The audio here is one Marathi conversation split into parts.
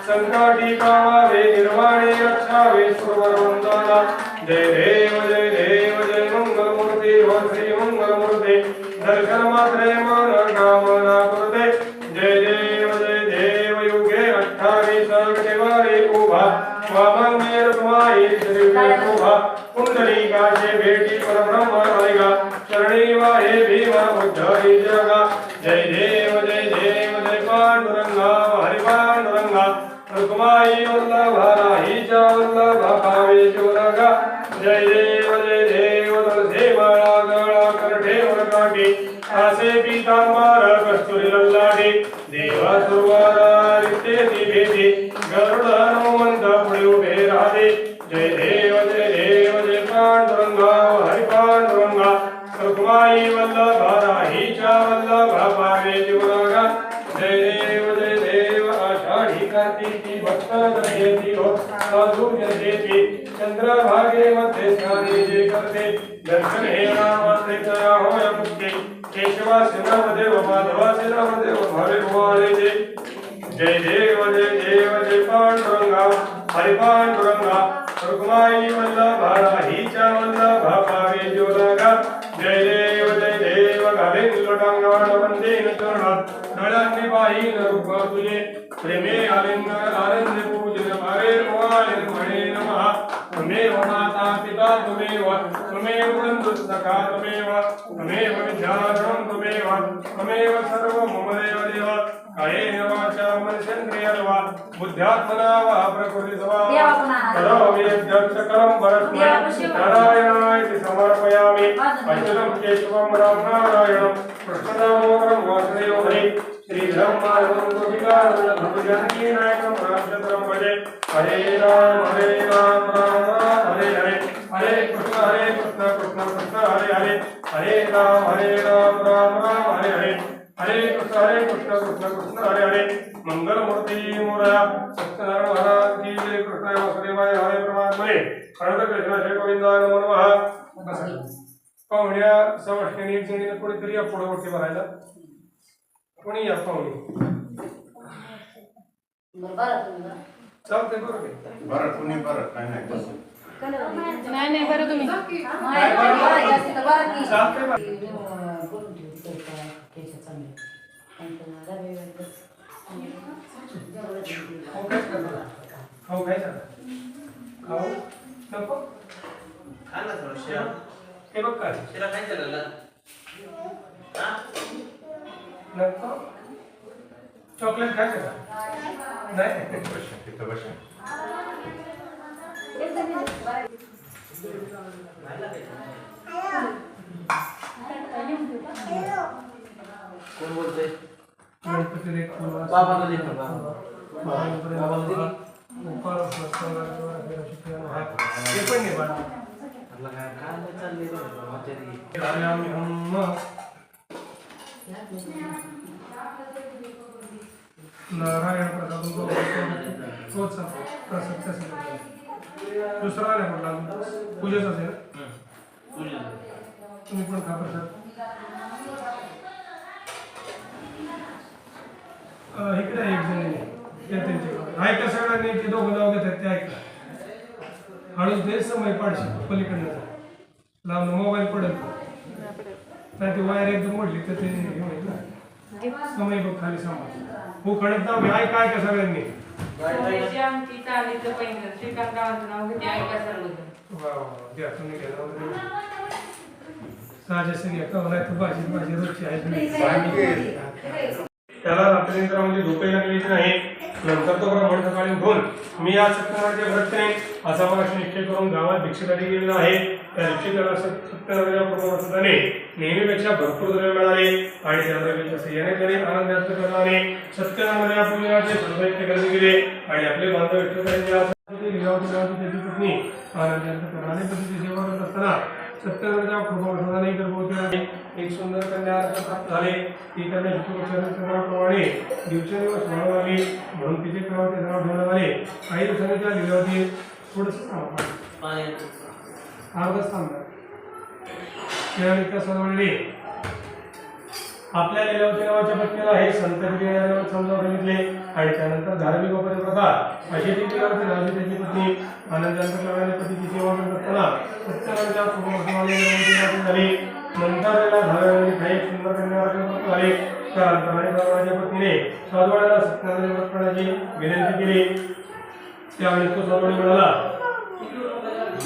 संकटी कामावे निर्वाणे रक्षावे सुरवरवंदना जय देव जय मंगलमूर्ती व श्री मंगलमूर्ती दर्शन मात्रे मन कामना कुरुते जय देव युगे 28 गटेवारी उभा वामंगेर तुम्हारी श्री उभा पुंडलिकाचे भेटी परब्रह्म आलेगा शरणी वाहे भीमा उद्धरी जगा जय देव जय पांडुरंगा हरि पांडुरंगा रुक्माई वल्लभा राहीच्या वल्लभा पावे शिवरगा जय देव तुळसे माळा गळा करठे वरकाठी आसे पीतांबर कस्तुरी लल्लाटी देवा सुरवारा रितेती भेटी गरुड हनुमंत पुढे उभे राहते जय देव जय पांडुरंगा हरि पांडुरंगा रुक्माई वल्लभा राहीच्या वल्लभा पावे शिवरगा जय देव आषाढी कार्तिकी भक्त दर्शेती हो साधू जनतेती चंद्रभागे मध्ये स्नाने जे करते दर्शन हे नामाचे करा होय मुक्ती केशवा सेनामध्ये व माधवा सेनामध्ये व भावे भुवाळेचे जय देव जय पांडुरंगा हरि पांडुरंगा रुक्माई वल्लभा राहीच्या वल्लभा पावे ज्योलगा जय देव घाले लोटांगण वंदेन चरणात नळांनी पाहिन रूप तुझे प्रेमे आलिंगन आनंद पूजन मारे मोहाळे म्हणे नमः त्वमेव माता पिता त्वमेव बंधु सखा त्वमेव विद्याधरं त्वमेव सर्व मम देव कायेन वाचा मनसेन्द्रियर्वा बुद्ध्यात्मना वा प्रकृतिस्वा करोमि यद्यक्षकरं परस्मै नारायणाय समर्पयामि अच्युतं केशवं रामनारायणं कृष्णदामोदरं वासुदेवं हरि श्रीधर्मानं गोपिकानन्दं जानकी नायकं रामचन्द्रं भजे हरे राम राम हरे हरे हरे कृष्ण कृष्ण हरे हरे हरे राम राम हरे हरे हरे कृष्ण कृष्ण हरे हरे मंगलमूर्ती मोरया सत्यनारायण महाराज की जय कृष्ण वासुदेवाय हरे परमात्मने अनंत कृष्ण जय गोविंदाय नमो नमः पाहुण्या सवष्णीने जणीने कोणीतरी या पुढे वरती भरायला कोणी या पाहुणी चालते बरं तुम्ही बरं काय नाही बरं तुम्ही खाऊ काय खाऊ नको खाना थोडं हे बघ काय शिरा काय झालं हा नको चॉकलेट खायचं का नाही तिथं बस कोण बोलतोय गणपती बाबाला दे बाबा हे पण नाही बाळा काय चाललंय नारायण प्रसाद तोच प्रसक्त दुसरा नाही म्हटला पूजेच असेल तुम्ही पण खा प्रसाद इकडे एक जण ऐका सगळ्यांनी ते दोघं नाव घेतात ते ऐका हळूच दे समय पाडशी पलीकडनं लावून मोबाईल पडेल नाही ती वायर एकदम मोडली तर ते हे होईल ना समय बघ खाली सांभाळ हो खडक नाव घ्या ऐका ऐका सगळ्यांनी द्या तुम्ही घ्या साजेसं घ्या कवलाय तर भाजी रोजची आहे त्याला रात्रीनंतर झोपही लागलेली नाही नंतर तो ब्राह्मण सकाळी उठून मी या सत्यनारायणाच्या व्रतने असा मनाशी निश्चय करून गावात भिक्षेसाठी गेलेला आहे त्या भिक्षेकाला सत्यनारायणाच्या प्रमाणाने नेहमीपेक्षा भरपूर द्रव्य मिळाले आणि त्या द्रव्याच्या सह्याने त्याने आनंद व्यक्त करणारे सत्यनारायण पूजनाचे सर्वैक्य करणे गेले आणि आपले बांधव त्याची पत्नी आनंद व्यक्त करणारे पतीची सेवा करत असताना सत्यनारायणाच्या प्रमाणाने गर्भवती एक सुंदर कन्या प्राप्त झाले ती कन्या प्रमाणे दिवसेंदिवस वाढू लागली म्हणून तिचे प्रवाह ते जरा ठेवण्यात आले काही दिवसांनी त्या लिलावती थोडंसं अर्धा स्थान त्या सजवळली आपल्या लीलावती नावाच्या पत्नीला हे संत गिरिराजाने समजावून सांगितले आणि त्यानंतर धार्मिक व परिप्रथा अशी ती लीलावती नावाची त्याची पत्नी आनंदांतर लावणारी पतीची सेवा करत असताना सत्यनारायणच्या पूर्ववर्तमाने झाली. नंतर त्याला धारावी काही सुंदर कन्या झाले. त्यानंतर माझ्या पत्नीने साधवाड्याला सत्यनारायण व्रत करण्याची विनंती केली. त्यावेळी तो साधवाडी म्हणाला,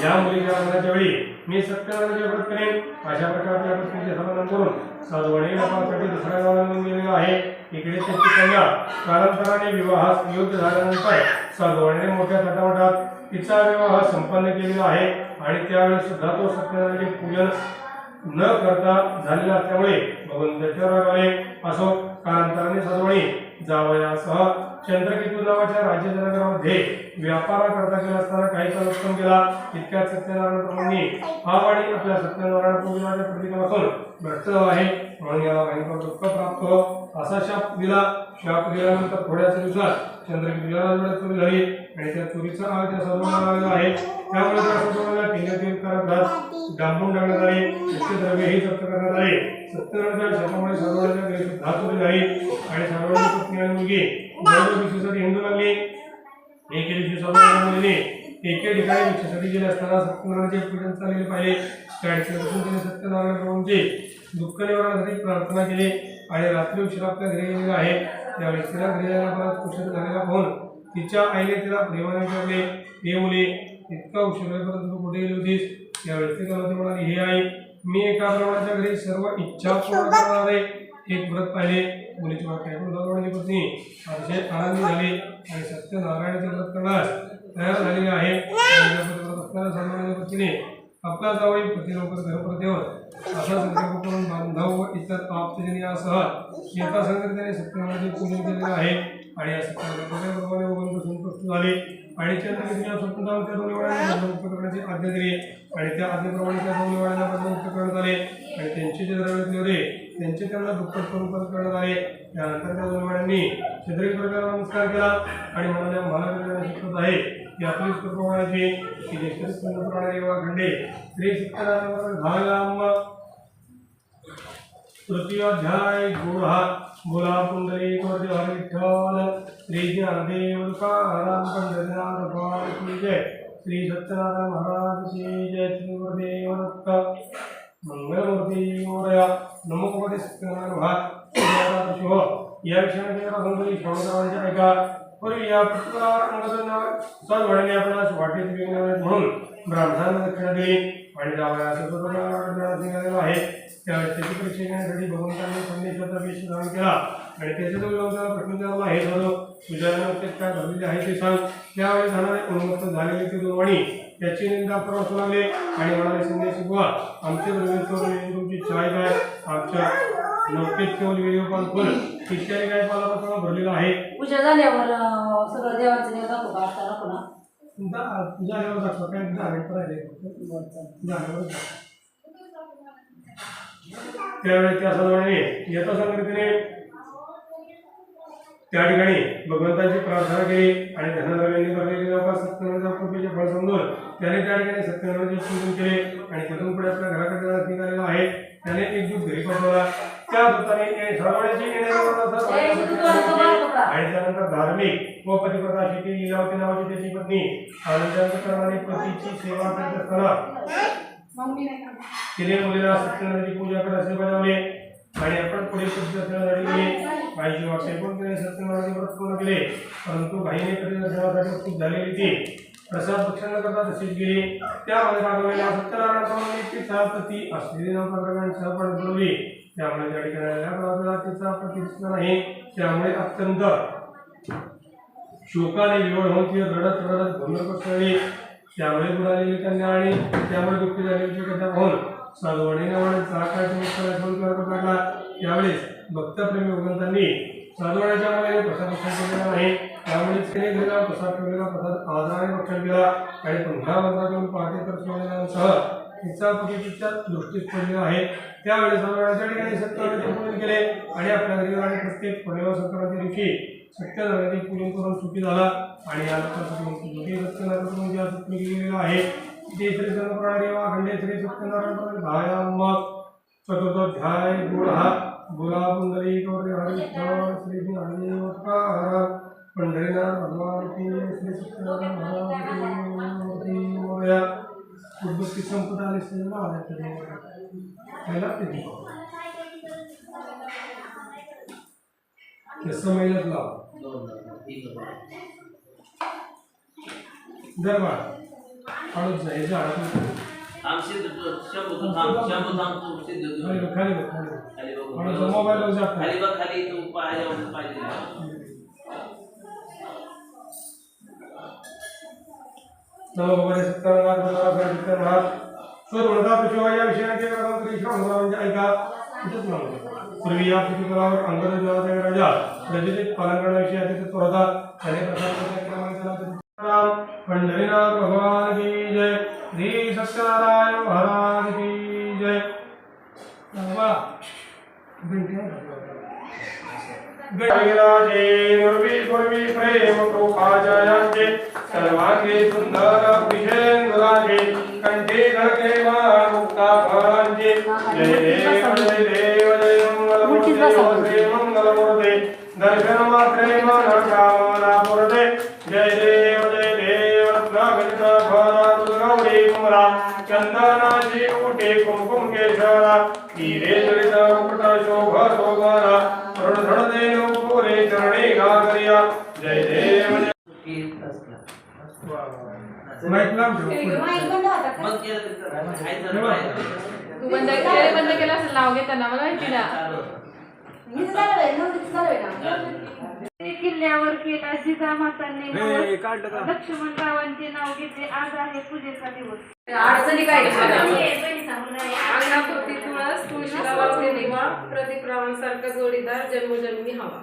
या मुलीच्या लग्नाच्या वेळी मी सत्यनारायणाचे व्रत करेन. अशा प्रकारच्या पत्नीचे समाधान करून साधवाडी लग्नासाठी दुसऱ्या गावाला निघून गेलेला आहे. इकडे त्याची कन्या कालांतराने विवाहास योग्य झाल्यानंतर साधवाडीने मोठ्या थाटामाटात तिचा विवाह संपन्न केलेला आहे आणि त्यावेळेस सुद्धा तो सत्यनारायणाचे पूजन न करता झालेला असल्यामुळे भगवंताच्या रागाने असो कालांतराने साधवाडी जावयासह चंद्रकेतू नावाच्या राज्यजनगरामध्ये व्यापार करता गेला असताना काही काळ उत्तम केला. इतक्यात सत्यनारायण प्रभूंनी हा वाणी आपल्या सत्यनारायण पूजनाच्या प्रतीकापासून भ्रष्ट झाला आहे म्हणून याला भयंकर दुःख प्राप्त हो असा शाप दिला. शाप दिल्यानंतर थोड्याच दिवसात चंद्रकेतूला राजवाड्यात चोरी झाली आणि त्या चोरीचा आळ त्या साधवाला लागला आहे. त्यामुळे त्या साधवाला पिंगतील करत डांबून टाकण्यात आले. त्याचे द्रव्यही जप्त करण्यात आले. सत्यनारायणाच्या शापामुळे साधवाड्याच्या घरी सुद्धा चोरी झाली आणि साधवाची पत्नी आणि मुलगी भिक्षेसाठी हिंदू लागली. एके दिवशी साधवाने एके ठिकाणी भिक्षेसाठी गेले असताना सत्यनारायणाचे पूजन चाललेले पाहिले. त्या ठिकाणी त्याने सत्यनारायण प्रभूंचे दुःख निवारणासाठी प्रार्थना केली आणि रात्री उशिरा आपल्या घरी गेलेला आहे. त्यावेळी तिला घरी जायला बराच उशीर झालेला पाहून तिच्या आईने तिला प्रेमाने विचारले, हे मुले इतका उशीर होईपर्यंत तू कुठे गेली होतीस? त्यावेळेस ती म्हणाली, हे आई मी एका ब्राह्मणाच्या घरी सर्व इच्छा पूर्ण करणार आहे. एक व्रत पाहिले. मुलीची वाक्य ऐकून साधवाडीची पत्नी अतिशय आनंदी झाली आणि सत्यनारायणाचे व्रत करण्यास तयार झालेली आहे. असणाऱ्या साधवाडीच्या पत्नीने आपला जावई पती लवकर घरपर्यंत येऊन असा संकल्प करून बांधव व इतर आप्तजन यासह यथासंगत त्याने सत्यनारायणाचे पूजन केलेले आहे आणि या सत्यनारायणाप्रमाणे भगवंत संतुष्ट झाले आणि चंद्रकेतूच्या स्वतंत्र त्या दोन्ही वडिलांना बंधमुक्त करण्याची आज्ञा दिली आणि त्या आज्ञेप्रमाणे त्या दोन्ही वडिलांना बंधमुक्त करण्यात आले आणि त्यांचे जे द्रव्य होते त्यांचे त्यांना दुःखद करून परत करण्यात आले. त्यानंतर त्या दोन्ही वडिलांनी चंद्रकेतूला नमस्कार केला आणि म्हणाले, मला शिकवत आहे की आपली कृपाची की निश्चित प्रमाणे खंडे श्री सत्यनारायण भागाम तृतीयोध्याय गुणहा बोला पुंडली हरी विठ्ठल श्री ज्ञानदेव तुकाराम पंढरीनाथ भगवान की जय. श्री सत्यनारायण महाराज की जय. श्री गुरुदेव दत्त मंगलमूर्ती मोरया. नमो भगवते सत्यनारायण भाग शुभ या विषयाने संतोषी श्रवणांच्या ऐका. पूर्वी या साधवाडीने आपणास वाटेत म्हणून ब्राह्मणांना दक्षिणा दिली आणि जावयास निघालेला आहे. त्यावेळेस त्याची परीक्षा घेण्यासाठी भगवंतांनी संदेशाचा वेश धारण केला आणि त्याच्या भगवंताला प्रश्न विचारला, हे सर्व तुझ्या नुकतेच काय घडलेले आहे ते सांग. त्यावेळी जाणारे उन्मत्त झालेले ते दोन वाणी त्याची निंदा करत लागले आणि म्हणाले, संदेश बुवा आमचे तुमची इच्छा आहे काय? आमच्या नौकेत केवळ वेळीपान फुल इत्यादी काय पाला भरलेला आहे. पूजा झाल्यावर सगळं देवाचं देव दाखवू का? आता नको ना झाल्यावर दाखवा काय झाल्यावर झाल्यावर त्यावेळी त्या साधवाने येता संगतीने त्या ठिकाणी भगवंताची प्रार्थना केली आणि धनद्रव्यांनी भरलेली लोक सत्यनारायणाच्या कृपेचे फळ समजून त्याने त्या ठिकाणी सत्यनारायणाचे पूजन केले आणि तिथून पुढे आपल्या घराकडे जाण्यास निघालेला आहे. त्याने एक दूध घरी पाठवला. त्या दूताने साधवाड्याची आणि त्यानंतर धार्मिक व पतिप्रथा शेती लीलावती नावाची त्याची पत्नी आनंदाने पतीची सेवा करत असताना तिने मुलीला सत्यनारायणाची पूजा करत असे बजावले आणि आपण पुढे सत्यनारायणासाठी गेले. आईची वाटते पण तिने सत्यनारायणाचे व्रत पूर्ण केले परंतु भाईने प्रतिदर्शनासाठी खूप झालेली ती प्रसाद भक्षण न करता तशीच गेली. त्यामध्ये रागवलेल्या सत्यनारायणाप्रमाणे तिचा पती असलेली नवप्रकरणांची सहपण बोलवली. त्यामुळे त्या ठिकाणी तिचा पती दिसला नाही. त्यामुळे अत्यंत शोकाने विवळ होऊन ती रडत रडत भंग कोसळली. त्यामुळे बुडालेली कन्या आणि त्यामुळे दुःखी झालेली कन्या पाहून साधवाडीने लागला. त्यावेळेस भक्तप्रेमी भगवंतांनी साधवाड्याच्या मुलाने प्रसाद भक्षण केलेला नाही. त्यामुळे तिने घरीला प्रसाद ठेवलेला प्रसाद आदराने भक्षण केला आणि पुन्हा मंत्रातून पहाटे तर सोडल्यासह तिचा पती तिच्या दृष्टीस पडलेला आहे. त्यावेळेस साधवाड्याच्या ठिकाणी सत्यनारायणाचे पूजन केले आणि आपल्या घरी आणि प्रत्येक पौर्णिमा संक्रांती दिवशी सत्यनारायणाचे पूजन करून सुखी झाला आणि सत्यनारायण गेलेला आहे. ते श्री सत्यनारायण खंडे श्री सत्यनारायण भायाम चतुर्थोध्याय गुण बोला पुंडलिक हरी विठ्ठल श्री हरिवत्कार पंढरीनाथ भगवान की श्री सत्यनारायण महाराज की मोरया उद्भक्ती संपदा आणि सेवा आल्या तरी समयलाच लाव दरबार हळूच नाही मोबाईल खाली तू पाहिजे नमो भगवते सत्यनारायण स्वतः शिवाय विषयाचे म्हणजे ऐका इथंच म्हणतो पूर्वी या पृथ्वीतलावर अंगद देवाचा राजा रजनीत पालन करण्याविषयी स्पर्धा अनेक पंढरीनाथ भगवान की जय श्री सत्यनारायण महाराज की जय गणराजे निर्विपूर्वी प्रेम कृपाजयांचे सर्वांगे सुंदर विषेंद्राचे कंठी धरके मुक्ता फळांचे जय देव जय देव जय मंगलमूर्ते दर्शन मात्रे मन कामना पुरते जय देव रत्नागणित भरा गौरी कुमरा चंदनाची उठे कुमकुम केशरा हिरे जडित मुकुट शोभ शोभरा धडधडते नूपुरे चरणी गागरिया जय देव बंद केला असेल नाव घेताना मला माहिती ना किल्ल्यावर केला जिजामातांनी लक्ष्मणरावांचे नाव घेतले. आज आहे पूजेचा दिवस. अडचणी काय अंगणापुरती तुळस तुळशीला वाचलेली वा प्रदीप रावांसारखा जोडीदार जन्मोजन्मी हवा.